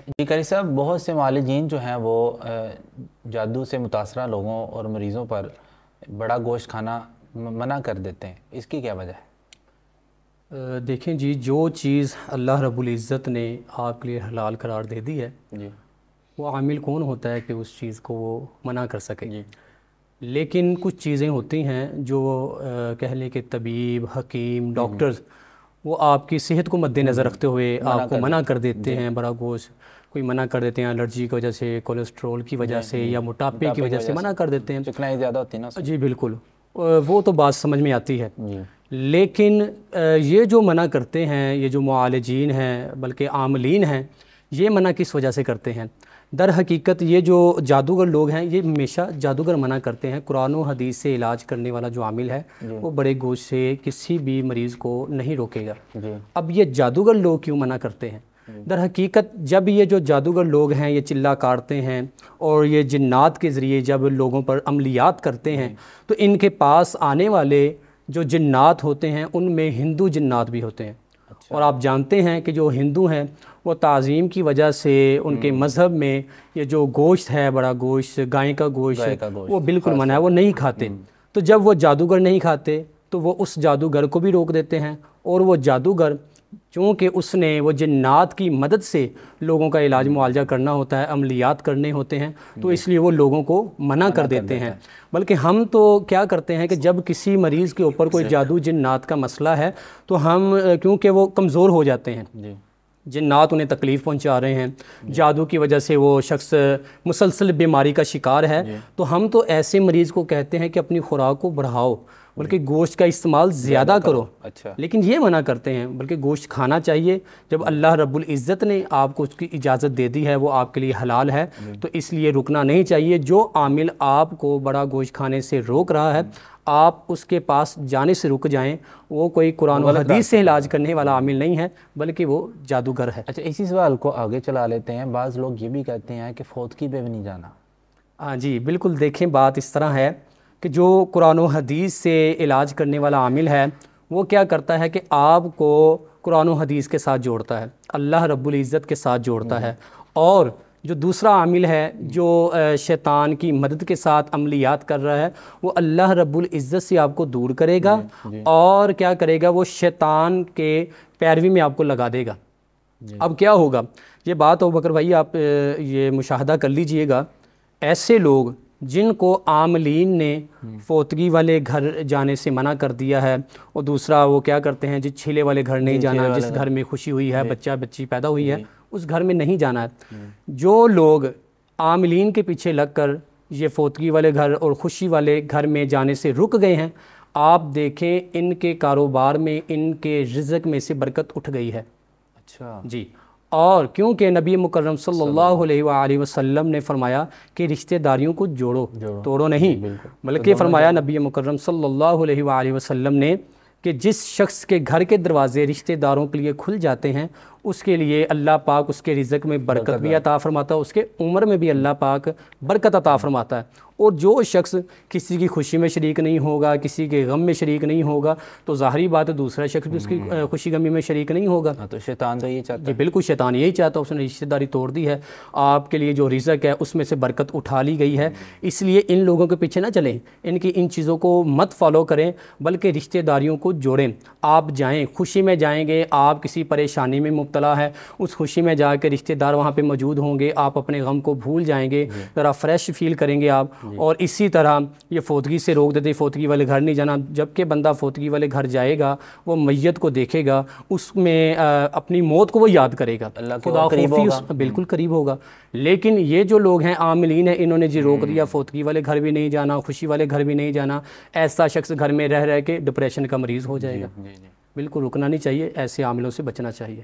جی قاری صاحب، بہت سے معالجین جو ہیں وہ جادو سے متاثرہ لوگوں اور مریضوں پر بڑا گوشت کھانا منع کر دیتے ہیں، اس کی کیا وجہ ہے؟ دیکھیں جی، جو چیز اللہ رب العزت نے آپ کے لیے حلال قرار دے دی ہے، جی وہ عامل کون ہوتا ہے کہ اس چیز کو وہ منع کر سکے؟ جی لیکن کچھ چیزیں ہوتی ہیں جو کہہ لیں کہ طبیب، حکیم، ڈاکٹرز وہ آپ کی صحت کو مد نظر رکھتے ہوئے آپ کو منع کر دیتے ہیں بڑا گوشت۔ کوئی منع کر دیتے ہیں الرجی کی وجہ سے، کولیسٹرول کی وجہ سے، یا موٹاپے کی وجہ سے منع کر دیتے ہیں۔ چکنائی زیادہ ہوتی ہے نا۔ جی بالکل، وہ تو بات سمجھ میں آتی ہے۔ جی لیکن یہ جو منع کرتے ہیں، یہ جو معالجین ہیں بلکہ عاملین ہیں، یہ منع کس وجہ سے کرتے ہیں؟ در حقیقت یہ جو جادوگر لوگ ہیں، یہ ہمیشہ جادوگر منع کرتے ہیں۔ قرآن و حدیث سے علاج کرنے والا جو عامل ہے وہ بڑے گوشت سے کسی بھی مریض کو نہیں روکے گا۔ اب یہ جادوگر لوگ کیوں منع کرتے ہیں؟ در حقیقت جب یہ جو جادوگر لوگ ہیں یہ چلا کاٹتے ہیں اور یہ جنات کے ذریعے جب لوگوں پر عملیات کرتے ہیں، تو ان کے پاس آنے والے جو جنات ہوتے ہیں ان میں ہندو جنات بھی ہوتے ہیں۔ اور آپ جانتے ہیں کہ جو ہندو ہیں وہ تعظیم کی وجہ سے ان کے مذہب میں یہ جو گوشت ہے، بڑا گوشت، گائے کا گوشت، وہ بالکل منع ہے، وہ نہیں کھاتے۔ تو جب وہ جادوگر نہیں کھاتے تو وہ اس جادوگر کو بھی روک دیتے ہیں، اور وہ جادوگر چونکہ اس نے وہ جنات کی مدد سے لوگوں کا علاج معالجہ کرنا ہوتا ہے، عملیات کرنے ہوتے ہیں، تو اس لیے وہ لوگوں کو منع کر دیتے ہیں۔ بلکہ ہم تو کیا کرتے ہیں کہ جب کسی مریض کے اوپر کوئی جادو جنات کا مسئلہ ہے تو ہم کیونکہ وہ کمزور ہو جاتے ہیں، جنات انہیں تکلیف پہنچا رہے ہیں، جادو کی وجہ سے وہ شخص مسلسل بیماری کا شکار ہے، تو ہم تو ایسے مریض کو کہتے ہیں کہ اپنی خوراک کو بڑھاؤ، بلکہ گوشت کا استعمال زیادہ کرو۔ لیکن یہ منع کرتے ہیں، بلکہ گوشت کھانا چاہیے۔ جب اللہ رب العزت نے آپ کو اس کی اجازت دے دی ہے، وہ آپ کے لیے حلال ہے، تو اس لیے رکنا نہیں چاہیے۔ جو عامل آپ کو بڑا گوشت کھانے سے روک رہا ہے، آپ اس کے پاس جانے سے رک جائیں۔ وہ کوئی قرآن و حدیث سے علاج کرنے والا عامل نہیں ہے، بلکہ وہ جادوگر ہے۔ اچھا، اسی سوال کو آگے چلا لیتے ہیں۔ بعض لوگ یہ بھی کہتے ہیں کہ فوتگی پہ بھی نہیں جانا۔ ہاں جی بالکل، دیکھیں بات اس طرح ہے کہ جو قرآن و حدیث سے علاج کرنے والا عامل ہے وہ کیا کرتا ہے کہ آپ کو قرآن و حدیث کے ساتھ جوڑتا ہے، اللہ رب العزت کے ساتھ جوڑتا ہے۔ اور جو دوسرا عامل ہے جو شیطان کی مدد کے ساتھ عملیات کر رہا ہے، وہ اللہ رب العزت سے آپ کو دور کرے گا، اور کیا کرے گا، وہ شیطان کے پیروی میں آپ کو لگا دے گا۔ اب کیا ہوگا؟ یہ بات ابوبکر بھائی آپ یہ مشاہدہ کر لیجئے گا، ایسے لوگ جن کو عاملین نے فوتگی والے گھر جانے سے منع کر دیا ہے، اور دوسرا وہ کیا کرتے ہیں، جس چھیلے والے گھر نہیں جانا، جس گھر میں خوشی ہوئی ہے، بچہ بچی پیدا ہوئی ہے، اس گھر میں نہیں جانا ہے۔ جو لوگ عاملین کے پیچھے لگ کر یہ فوتگی والے گھر اور خوشی والے گھر میں جانے سے رک گئے ہیں، آپ دیکھیں ان کے کاروبار میں، ان کے رزق میں سے برکت اٹھ گئی ہے۔ اچھا جی، اور کیونکہ نبی مکرم صلی اللہ علیہ وآلہ وسلم نے فرمایا کہ رشتہ داریوں کو جوڑو، توڑو نہیں، بلکہ فرمایا نبی مکرم صلی اللہ علیہ وآلہ وسلم نے کہ جس شخص کے گھر کے دروازے رشتہ داروں کے لیے کھل جاتے ہیں، اس کے لیے اللہ پاک اس کے رزق میں برکت بھی عطا فرماتا ہے، اس کے عمر میں بھی اللہ پاک برکت عطا فرماتا ہے۔ اور جو شخص کسی کی خوشی میں شریک نہیں ہوگا، کسی کے غم میں شریک نہیں ہوگا، تو ظاہری بات ہے دوسرا شخص بھی اس کی خوشی غمی میں شریک نہیں ہوگا۔ تو شیطان تو یہ چاہتا ہے، جی بالکل، شیطان یہی چاہتا ہے، اس نے رشتہ داری توڑ دی ہے، آپ کے لیے جو رزق ہے اس میں سے برکت اٹھا لی گئی ہے۔ اس لیے ان لوگوں کے پیچھے نہ چلیں، ان کی ان چیزوں کو مت فالو کریں، بلکہ رشتہ داریوں کو جوڑیں۔ آپ جائیں، خوشی میں جائیں گے، آپ کسی پریشانی میں مبتلا ہے، اس خوشی میں جا کے رشتہ دار وہاں پہ موجود ہوں گے، آپ اپنے غم کو بھول جائیں گے، ذرا فریش فیل کریں گے آپ۔ اور اسی طرح یہ فوتگی سے روک دیتے، فوتگی والے گھر نہیں جانا۔ جبکہ بندہ فوتگی والے گھر جائے گا، وہ میت کو دیکھے گا، اس میں اپنی موت کو وہ یاد کرے گا، خدا خوفی اس بالکل قریب ہوگا۔ لیکن یہ جو لوگ ہیں عاملین ہیں، انہوں نے جی روک دیا، فوتگی والے گھر بھی نہیں جانا، خوشی والے گھر بھی نہیں جانا، ایسا شخص گھر میں رہ رہ کے ڈپریشن کا مریض ہو جائے گا۔ بالکل رکنا نہیں چاہیے، ایسے عاملوں سے بچنا چاہیے۔